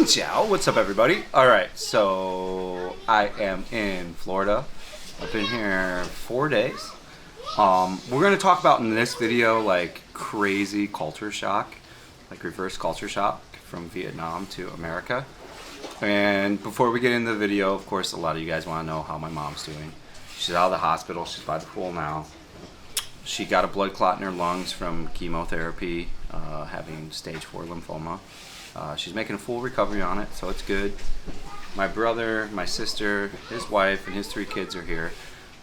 Ciao, what's up everybody? Alright, so I am in Florida. I've been here 4 days. We're going to talk about in this video like crazy culture shock, like reverse culture shock from Vietnam to America. And before we get into the video, of course, a lot of you guys want to know how my mom's doing. She's out of the hospital, she's by the pool now. She got a blood clot in her lungs from chemotherapy, having stage 4 lymphoma. She's making a full recovery on it, so it's good. My brother, my sister, his wife, and his 3 kids are here.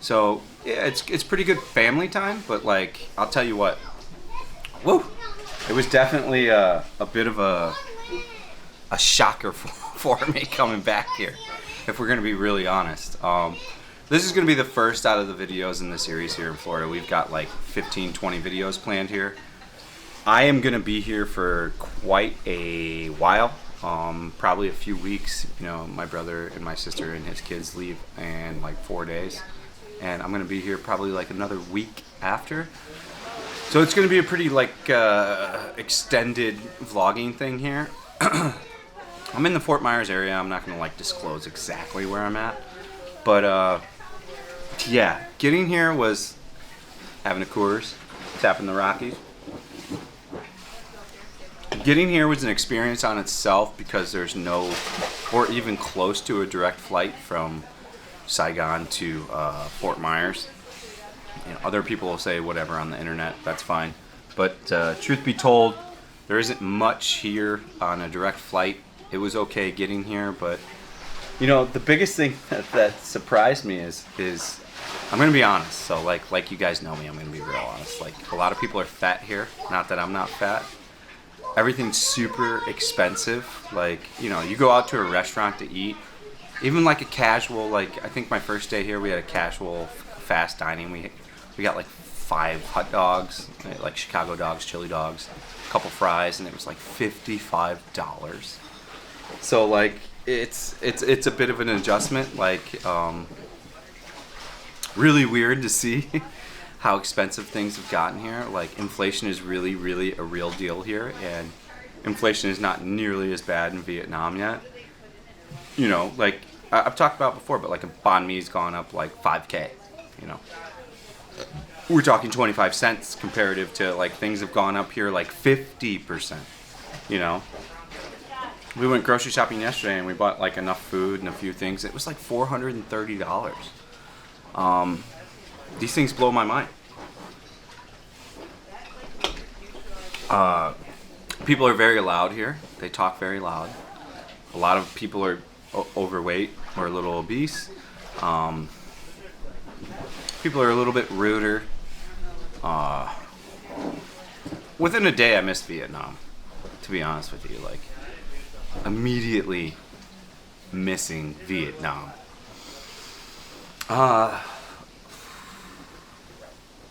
So yeah, it's pretty good family time, but like, I'll tell you what, woo! It was definitely a bit of a shocker for me coming back here, if we're gonna be really honest. This is gonna be the first out of the videos in the series here in Florida. We've got like 15, 20 videos planned here. I am going to be here for quite a while, probably a few weeks. You know, my brother and my sister and his kids leave in like 4 days, and I'm going to be here probably like another week after. So it's going to be a pretty like extended vlogging thing here. I'm in the Fort Myers area. I'm not going to like disclose exactly where I'm at, but yeah, getting here was having a Coors, tapping the Rockies. Getting here was an experience on itself because there's no, or even close to a direct flight from Saigon to Fort Myers. You know, other people will say whatever on the internet, that's fine. But truth be told, there isn't much here on a direct flight. It was okay getting here, but you know, the biggest thing that surprised me is I'm gonna be honest. So like you guys know me, I'm gonna be real honest. Like, a lot of people are fat here. Not that I'm not fat. Everything's super expensive. Like, you know, you go out to a restaurant to eat, even like a casual, like I think my first day here we had a casual fast dining. We got like 5 hot dogs, like Chicago dogs, chili dogs, a couple fries, and it was like $55. So like it's a bit of an adjustment. Like really weird to see how expensive things have gotten here. Like, inflation is really a real deal here, and inflation is not nearly as bad in Vietnam yet. You know, like I've talked about before, but like a banh mi's gone up like 5K, you know. We're talking 25 cents comparative to like things have gone up here like 50%, you know. We went grocery shopping yesterday and we bought like enough food and a few things. It was like $430. These things blow my mind. People are very loud here. They talk very loud. A lot of people are overweight or a little obese. People are a little bit ruder. Within a day, I missed Vietnam, to be honest with you. Like, immediately missing Vietnam.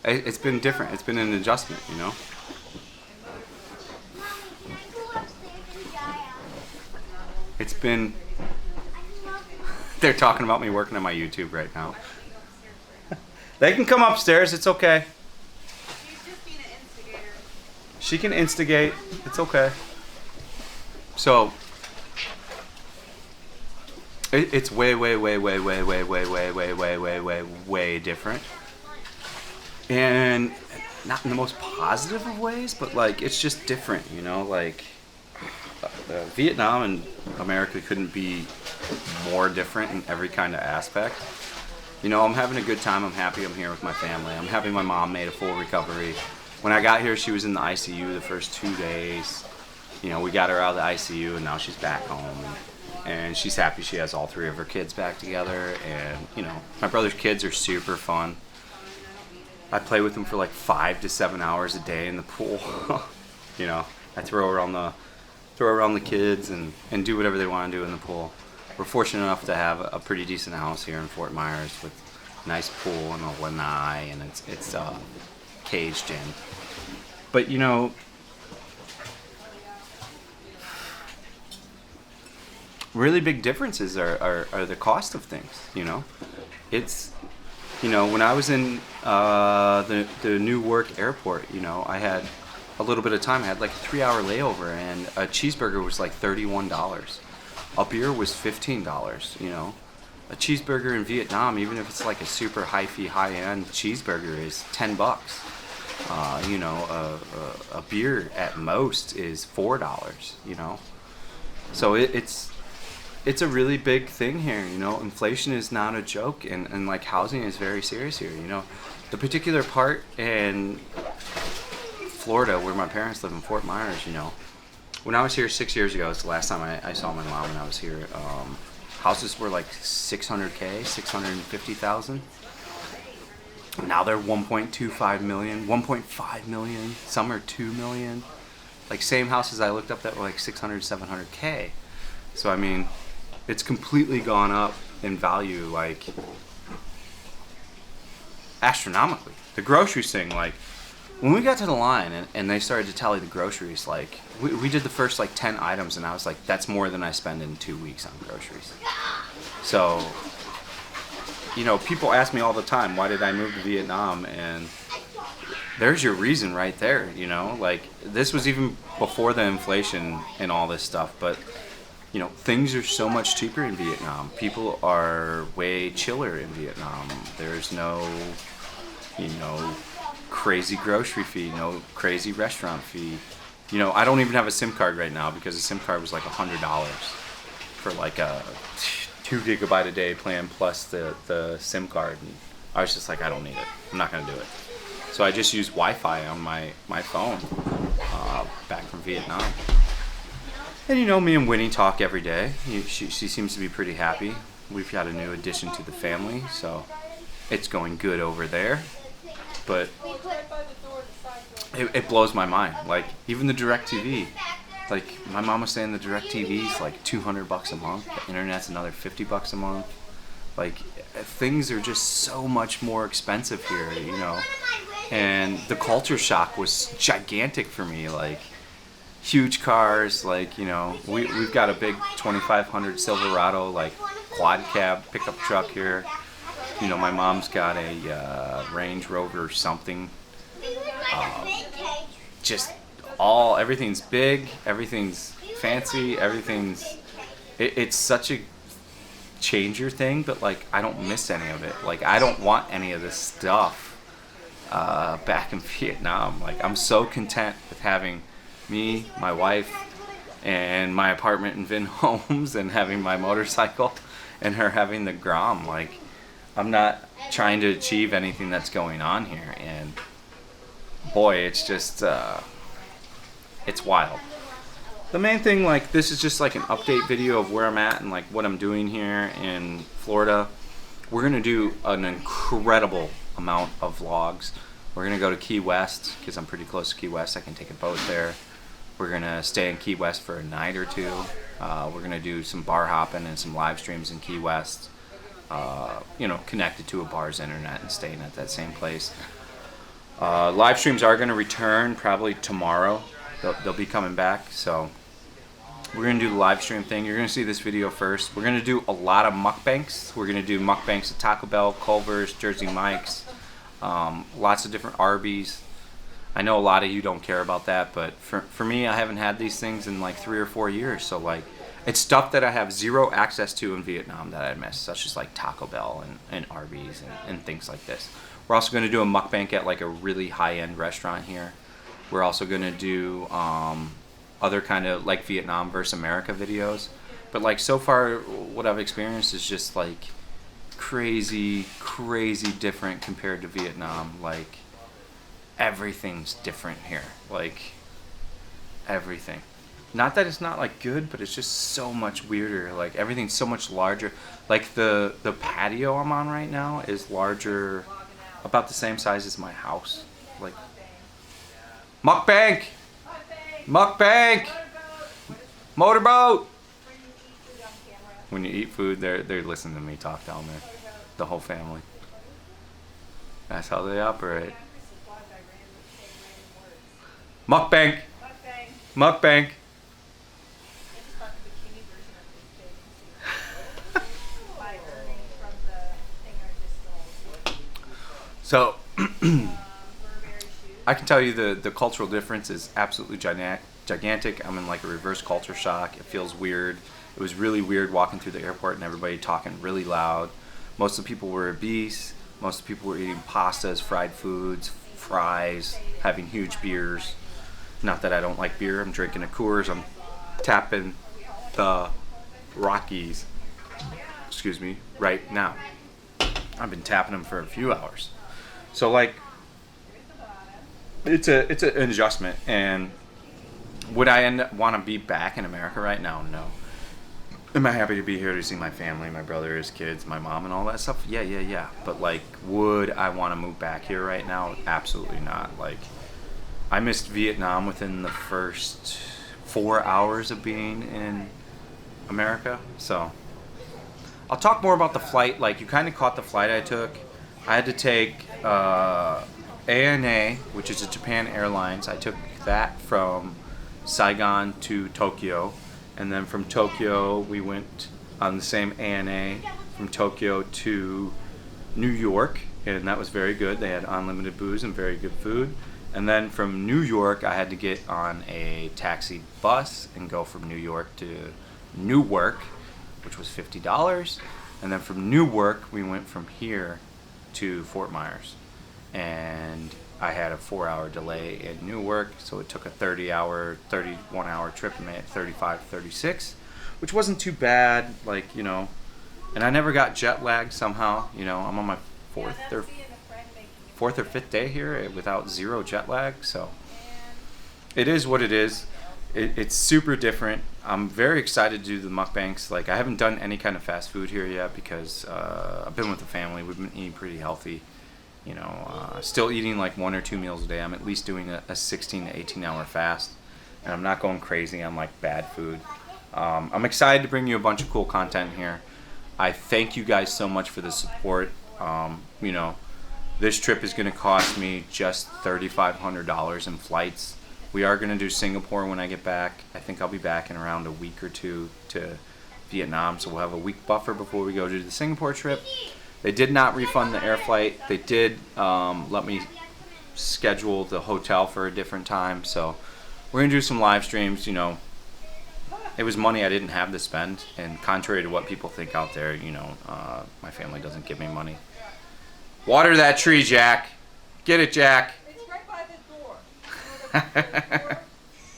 It's been different. It's been an adjustment, you know. It's been. They're talking about me working on my YouTube right now. They can come upstairs. It's okay. She's just being an instigator. She can instigate. It's okay. So it's way different. And not in the most positive of ways, but like it's just different, you know. Like Vietnam and America couldn't be more different in every kind of aspect. You know, I'm having a good time. I'm happy I'm here with my family. I'm happy my mom made a full recovery. When I got here, she was in the ICU the first 2 days. You know, we got her out of the ICU and now she's back home. And she's happy she has all 3 of her kids back together. And, you know, my brother's kids are super fun. I play with them for like 5 to 7 hours a day in the pool. You know, I throw around the kids and do whatever they want to do in the pool. We're fortunate enough to have a pretty decent house here in Fort Myers with a nice pool and a lanai, and it's caged in. But you know, really big differences are the cost of things. You know, it's, you know, when I was in the Newark airport, you know, I had a little bit of time. I had like a 3-hour layover, and a cheeseburger was like $31. a beer was $15, you know. A cheeseburger in Vietnam, even if it's like a super high-fee, high-end cheeseburger, is $10. You know, a beer at most is $4, you know. So it's a really big thing here, you know. Inflation is not a joke, and like housing is very serious here, you know. The particular part in Florida where my parents live in Fort Myers, you know, when I was here 6 years ago, it's the last time I saw my mom when I was here, houses were like 600K, 650,000. Now they're 1.25 million, 1.5 million, some are 2 million. Like same houses I looked up that were like 600, 700K. So I mean, it's completely gone up in value, like astronomically. The groceries thing, like when we got to the line and they started to tally the groceries, like we did the first like 10 items and I was like, that's more than I spend in 2 weeks on groceries. So, you know, people ask me all the time, why did I move to Vietnam? And there's your reason right there, you know, like this was even before the inflation and all this stuff, but you know, things are so much cheaper in Vietnam. People are way chiller in Vietnam. There's no, you know, crazy grocery fee, no crazy restaurant fee. You know, I don't even have a SIM card right now because the SIM card was like $100 for like a 2 gigabyte a day plan plus the SIM card. And I was just like, I don't need it. I'm not gonna do it. So I just use Wi-Fi on my phone back from Vietnam. And you know, me and Winnie talk every day. She seems to be pretty happy. We've got a new addition to the family, so it's going good over there. But it blows my mind. Like even the DirecTV, like my mom was saying the DirecTV is like $200 a month. The internet's another $50 a month. Like things are just so much more expensive here, you know. And the culture shock was gigantic for me. Like huge cars, like, you know, we've got a big 2500 Silverado, like quad cab pickup truck here. You know, my mom's got a Range Rover something. Just everything's big, everything's fancy, it's such a changer thing, but like I don't miss any of it. Like I don't want any of this stuff back in Vietnam. Like I'm so content with having me, my wife, and my apartment in Vin Homes, and having my motorcycle, and her having the Grom. Like I'm not trying to achieve anything that's going on here, and boy, it's just it's wild. The main thing, like, this is just like an update video of where I'm at and like what I'm doing here in Florida. We're gonna do an incredible amount of vlogs. We're gonna go to Key West because I'm pretty close to Key West. I can take a boat there. We're gonna stay in Key West for a night or two. We're gonna do some bar hopping and some live streams in Key West. You know, connected to a bar's internet and staying at that same place. Live streams are gonna return probably tomorrow. They'll be coming back. So we're gonna do the live stream thing. You're gonna see this video first. We're gonna do a lot of mukbangs. We're gonna do mukbangs at Taco Bell, Culver's, Jersey Mike's, lots of different Arby's. I know a lot of you don't care about that, but for me, I haven't had these things in like 3 or 4 years. So like, it's stuff that I have zero access to in Vietnam that I miss, such as like Taco Bell and Arby's and things like this. We're also gonna do a mukbang at like a really high-end restaurant here. We're also gonna do other kind of like Vietnam versus America videos. But like so far, what I've experienced is just like crazy different compared to Vietnam. Like everything's different here. Like everything. Not that it's not like good, but it's just so much weirder. Like everything's so much larger. Like the patio I'm on right now is larger, about the same size as my house. Like mukbang, mukbang, motorboat. When you eat food, they're listening to me talk down there. The whole family. That's how they operate. Mukbang, mukbang. So I can tell you the cultural difference is absolutely gigantic. I'm in like a reverse culture shock. It feels weird. It was really weird walking through the airport and everybody talking really loud. Most of the people were obese. Most of the people were eating pastas, fried foods, fries, having huge beers. Not that I don't like beer. I'm drinking a Coors. I'm tapping the Rockies, excuse me, right now. I've been tapping them for a few hours. So like, it's an adjustment. And would I want to be back in America right now? No. Am I happy to be here to see my family, my brother, his kids, my mom, and all that stuff? Yeah. But like, would I want to move back here right now? Absolutely not. Like, I missed Vietnam within the first 4 hours of being in America. So I'll talk more about the flight. Like, you kind of caught the flight I took. I had to take ANA, which is a Japan Airlines. I took that from Saigon to Tokyo. And then from Tokyo, we went on the same ANA from Tokyo to New York. And that was very good. They had unlimited booze and very good food. And then from New York, I had to get on a taxi bus and go from New York to Newark, which was $50. And then from Newark, we went from here to Fort Myers. And I had a 4-hour delay in Newark, so it took a 31-hour trip and made it 35, 36, which wasn't too bad, like, you know. And I never got jet lagged somehow, you know. I'm on my fourth or fifth day here without zero jet lag, so it is what it is. It's super different. I'm very excited to do the mukbangs. Like, I haven't done any kind of fast food here yet because I've been with the family. We've been eating pretty healthy. You know, still eating like 1 or 2 meals a day. I'm at least doing a 16 to 18 hour fast, and I'm not going crazy on like bad food. I'm excited to bring you a bunch of cool content here. I thank you guys so much for the support. You know, this trip is going to cost me just $3,500 in flights. We are going to do Singapore when I get back. I think I'll be back in around a week or two to Vietnam, so we'll have a week buffer before we go to the Singapore trip. They did not refund the air flight. They did let me schedule the hotel for a different time. So we're going to do some live streams. You know, it was money I didn't have to spend. And contrary to what people think out there, you know, my family doesn't give me money. Water that tree, Jack. Get it, Jack. It's right by the door. You know, the door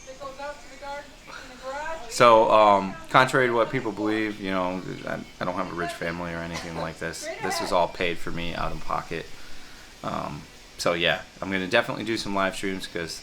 that goes out to the garden in the garage. So, contrary to what people believe, you know, I don't have a rich family or anything like this. This is all paid for me out of pocket. So yeah, I'm going to definitely do some live streams because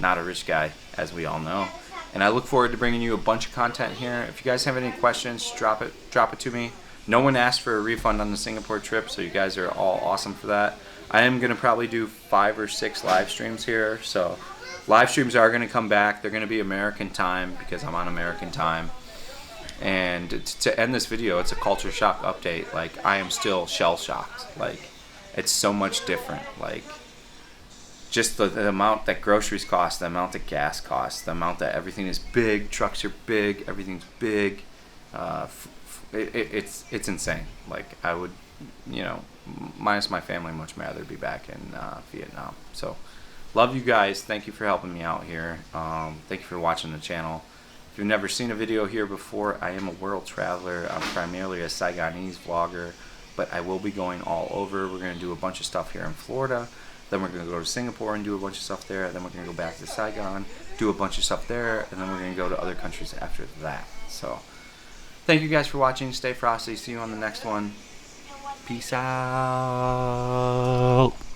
not a rich guy, as we all know. And I look forward to bringing you a bunch of content here. If you guys have any questions, drop it to me. No one asked for a refund on the Singapore trip, so you guys are all awesome for that. I am going to probably do 5 or 6 live streams here, so live streams are going to come back. They're going to be American time because I'm on American time. And to end this video, it's a culture shock update. Like, I am still shell shocked. Like, it's so much different. Like, just the amount that groceries cost, the amount that gas costs, the amount that everything is big, trucks are big, everything's big. It's insane. Like, I would, you know, minus my family, much rather be back in Vietnam. So, love you guys. Thank you for helping me out here. Thank you for watching the channel. If you've never seen a video here before, I am a world traveler. I'm primarily a Saigonese vlogger, but I will be going all over. We're going to do a bunch of stuff here in Florida. Then we're going to go to Singapore and do a bunch of stuff there. Then we're going to go back to Saigon, do a bunch of stuff there, and then we're going to go to other countries after that. So, thank you guys for watching. Stay frosty. See you on the next one. Peace out.